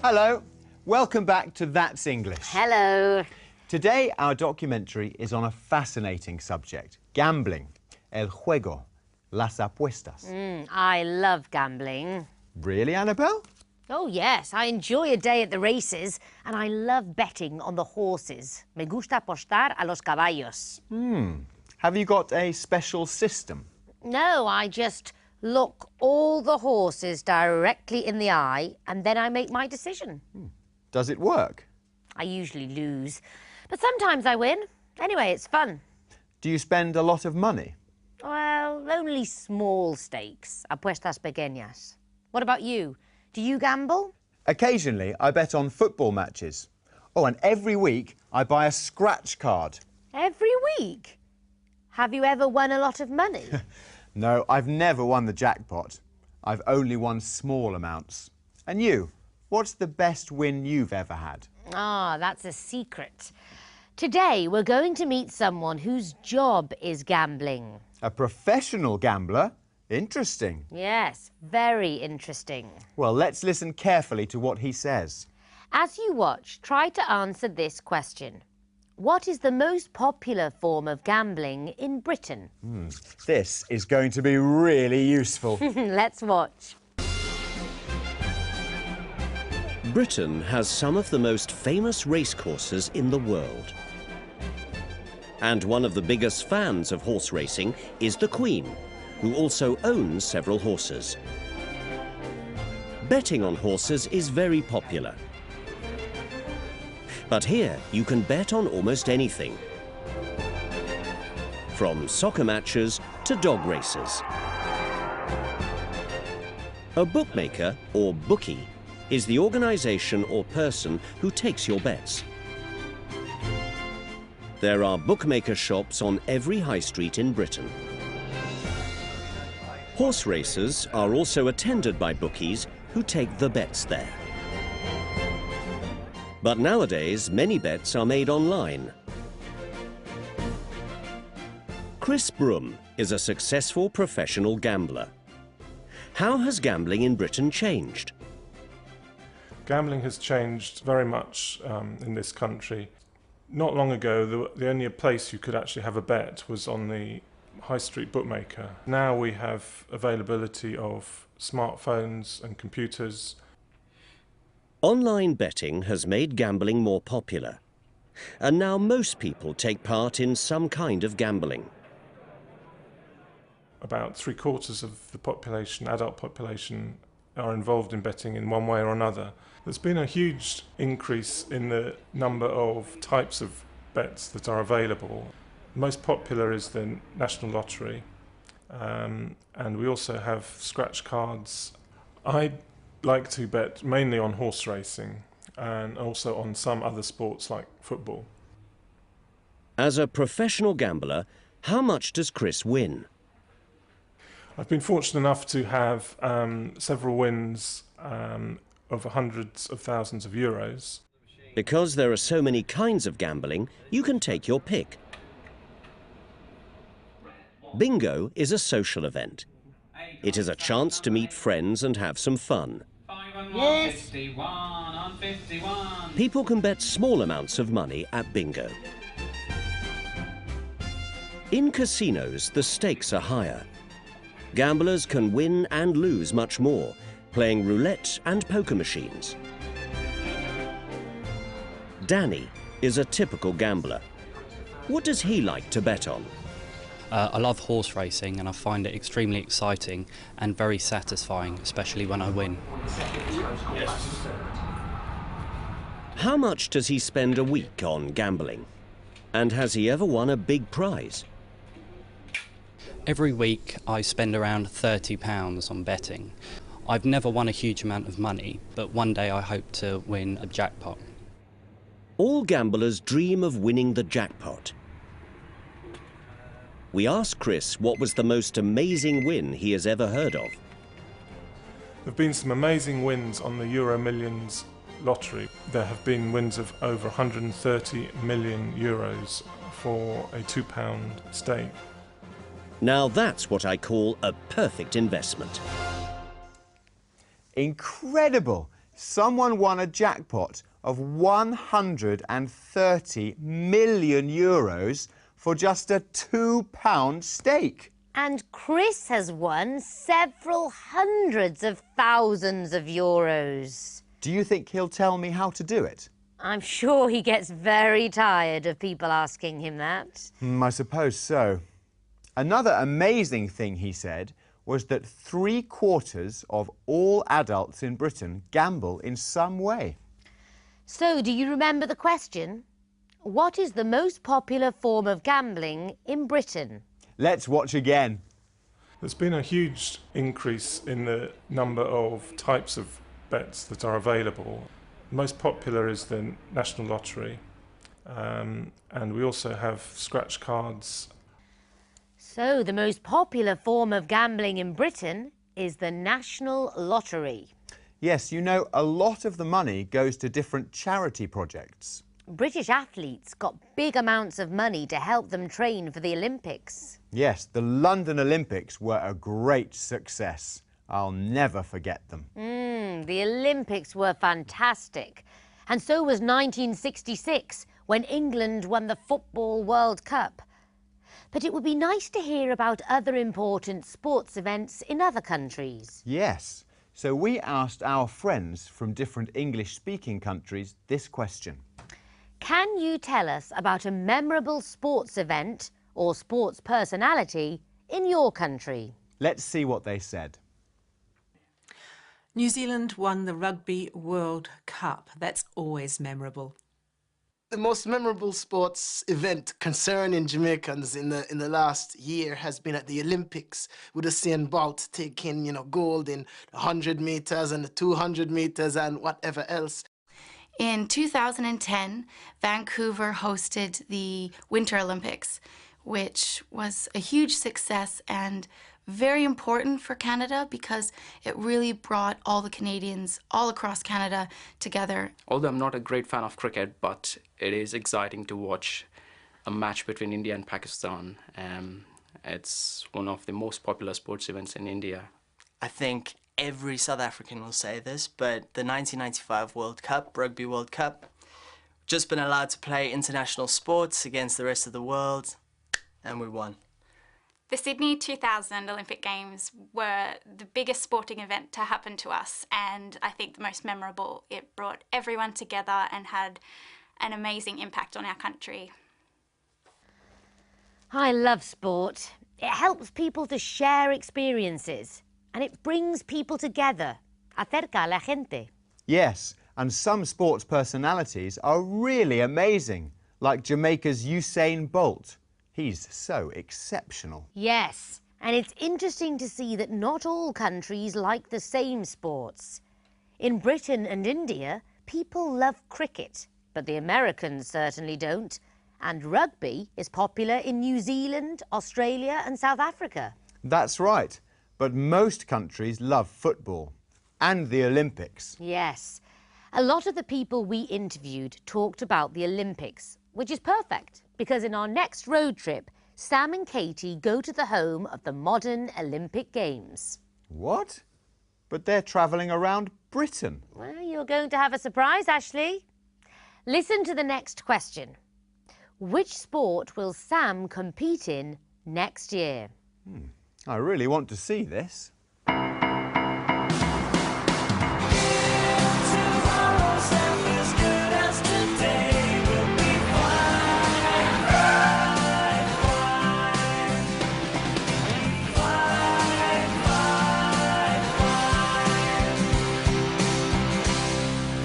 Hello. Welcome back to That's English. Hello. Today, our documentary is on a fascinating subject, gambling, el juego, las apuestas. I love gambling. Really, Annabelle? Oh, yes, I enjoy a day at the races and I love betting on the horses. Me gusta apostar a los caballos. Have you got a special system? No, I just look all the horses directly in the eye and then I make my decision. Does it work? I usually lose, but sometimes I win. Anyway, it's fun. Do you spend a lot of money? Well, only small stakes, apuestas pequeñas. What about you? Do you gamble? Occasionally, I bet on football matches. Oh, and every week, I buy a scratch card. Every week? Have you ever won a lot of money? No, I've never won the jackpot. I've only won small amounts. And you? What's the best win you've ever had? Ah, that's a secret. Today, we're going to meet someone whose job is gambling. A professional gambler? Interesting. Yes, very interesting. Well, let's listen carefully to what he says. As you watch, try to answer this question. What is the most popular form of gambling in Britain? This is going to be really useful. Let's watch. Britain has some of the most famous racecourses in the world. And one of the biggest fans of horse racing is the Queen, who also owns several horses. Betting on horses is very popular. But here you can bet on almost anything, from soccer matches to dog races. A bookmaker, or bookie, is the organisation or person who takes your bets. There are bookmaker shops on every high street in Britain. Horse races are also attended by bookies who take the bets there. But nowadays, many bets are made online. Chris Broom is a successful professional gambler. How has gambling in Britain changed? Gambling has changed very much in this country. Not long ago, the only place you could actually have a bet was on the high street bookmaker. Now we have availability of smartphones and computers. Online betting has made gambling more popular, and now most people take part in some kind of gambling. About 3/4 of the population, adult population, are involved in betting in one way or another. There's been a huge increase in the number of types of bets that are available. The most popular is the National Lottery, and we also have scratch cards. I like to bet mainly on horse racing and also on some other sports like football. As a professional gambler, how much does Chris win? I've been fortunate enough to have several wins of hundreds of thousands of euros. Because there are so many kinds of gambling, you can take your pick. Bingo is a social event. It is a chance to meet friends and have some fun. Yes. People can bet small amounts of money at bingo. In casinos, the stakes are higher. Gamblers can win and lose much more, playing roulette and poker machines. Danny is a typical gambler. What does he like to bet on? I love horse racing and I find it extremely exciting and very satisfying, especially when I win. How much does he spend a week on gambling? And has he ever won a big prize? Every week I spend around £30 on betting. I've never won a huge amount of money, but one day I hope to win a jackpot. All gamblers dream of winning the jackpot. We asked Chris what was the most amazing win he has ever heard of. There have been some amazing wins on the Euro Millions lottery. There have been wins of over 130 million euros for a £2 stake. Now that's what I call a perfect investment. Incredible! Someone won a jackpot of 130 million euros for just a £2 stake. And Chris has won several hundreds of thousands of euros. Do you think he'll tell me how to do it? I'm sure he gets very tired of people asking him that. I suppose so. Another amazing thing he said was that 3/4 of all adults in Britain gamble in some way. So, do you remember the question? What is the most popular form of gambling in Britain? Let's watch again. There's been a huge increase in the number of types of bets that are available. The most popular is the National Lottery, and we also have scratch cards. So, the most popular form of gambling in Britain is the National Lottery. Yes, you know, a lot of the money goes to different charity projects. British athletes got big amounts of money to help them train for the Olympics. Yes, the London Olympics were a great success. I'll never forget them. The Olympics were fantastic. And so was 1966, when England won the Football World Cup. But it would be nice to hear about other important sports events in other countries. Yes, so we asked our friends from different English-speaking countries this question. Can you tell us about a memorable sports event or sports personality in your country? Let's see what they said. New Zealand won the Rugby World Cup. That's always memorable. The most memorable sports event concerning Jamaicans in the last year has been at the Olympics, with Usain Bolt taking, gold in the 100 meters and the 200 meters and whatever else. In 2010, Vancouver hosted the Winter Olympics, which was a huge success and very important for Canada because it really brought all the Canadians all across Canada together. Although I'm not a great fan of cricket, but it is exciting to watch a match between India and Pakistan. It's one of the most popular sports events in India. I think every South African will say this, but the 1995 World Cup, Rugby World Cup, just been allowed to play international sports against the rest of the world, and we won. The Sydney 2000 Olympic Games were the biggest sporting event to happen to us, and I think the most memorable. It brought everyone together and had an amazing impact on our country. I love sport. It helps people to share experiences and it brings people together. Acerca a la gente. Yes, and some sports personalities are really amazing, like Jamaica's Usain Bolt. He's so exceptional. Yes, and it's interesting to see that not all countries like the same sports. In Britain and India, people love cricket, but the Americans certainly don't. And rugby is popular in New Zealand, Australia and South Africa. That's right, but most countries love football and the Olympics. Yes, a lot of the people we interviewed talked about the Olympics, which is perfect, because in our next road trip, Sam and Katie go to the home of the modern Olympic Games. What? But they're travelling around Britain. Well, you're going to have a surprise, Ashley. Listen to the next question. Which sport will Sam compete in next year? I really want to see this.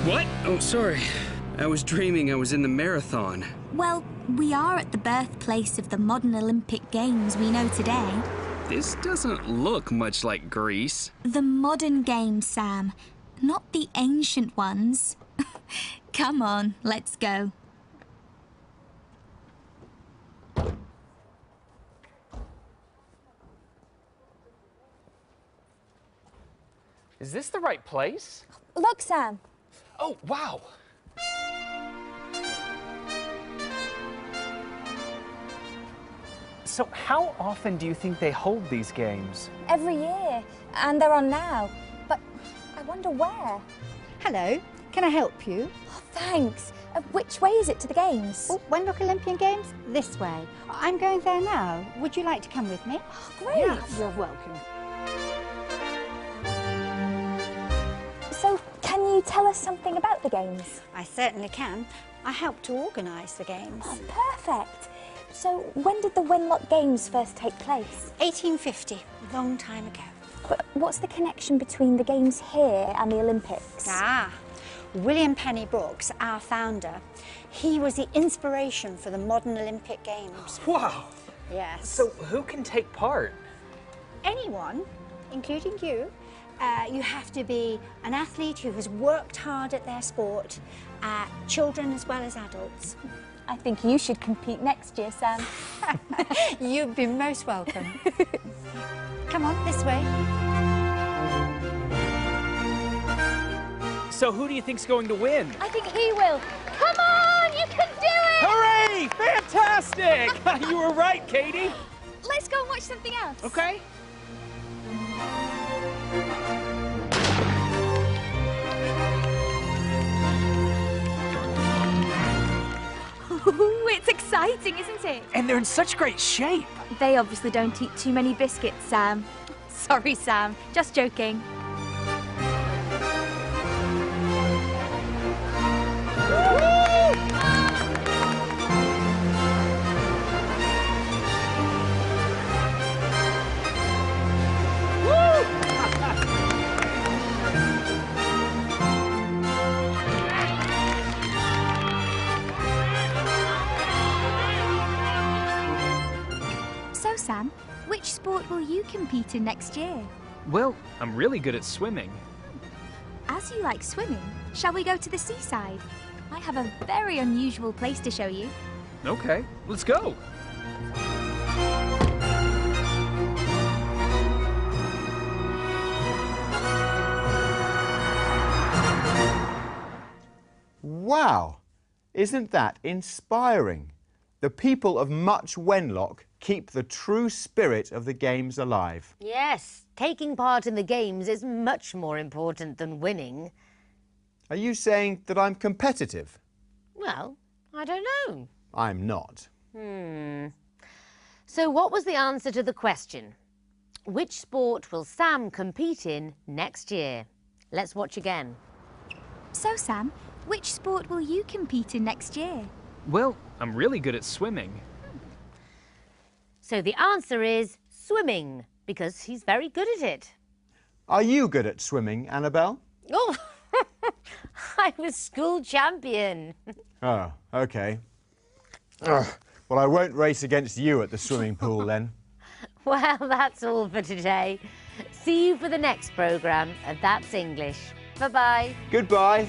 What? Oh, sorry. I was dreaming I was in the marathon. Well, we are at the birthplace of the modern Olympic Games we know today. This doesn't look much like Greece. The modern games, Sam, not the ancient ones. Come on, let's go. Is this the right place? Look, Sam. Oh, wow. So how often do you think they hold these games? Every year. And they're on now. But I wonder where. Hello, can I help you? Oh, thanks. Which way is it to the Games? Oh, Wenlock Olympian Games? This way. I'm going there now. Would you like to come with me? Oh, great. Yeah, you're welcome. So, can you tell us something about the Games? I certainly can. I helped to organise the Games. Oh, perfect. So, when did the Wenlock Games first take place? 1850, a long time ago. But what's the connection between the Games here and the Olympics? William Penny Brooks, our founder, he was the inspiration for the modern Olympic Games. Wow. Yes. So who can take part? Anyone, including you. You have to be an athlete who has worked hard at their sport, children as well as adults. I think you should compete next year, Sam. You'd be most welcome. Come on, this way. So who do you think's going to win? I think he will. Come on, you can do it! Hooray! Fantastic! You were right, Katie. Let's go and watch something else. Okay. Ooh, it's exciting, isn't it? And they're in such great shape. They obviously don't eat too many biscuits, Sam. Sorry, Sam. Just joking. So, Sam, which sport will you compete in next year? Well, I'm really good at swimming. As you like swimming, shall we go to the seaside? I have a very unusual place to show you. Okay, let's go. Wow! Isn't that inspiring? The people of Much Wenlock keep the true spirit of the Games alive. Yes, taking part in the Games is much more important than winning. Are you saying that I'm competitive? Well, I don't know. I'm not. So what was the answer to the question? Which sport will Sam compete in next year? Let's watch again. So, Sam, which sport will you compete in next year? Well, I'm really good at swimming. So the answer is swimming, because he's very good at it. Are you good at swimming, Annabelle? Oh, I was school champion. Oh, OK. Ugh. Well, I won't race against you at the swimming pool then. Well, that's all for today. See you for the next programme of That's English. Bye-bye. Goodbye.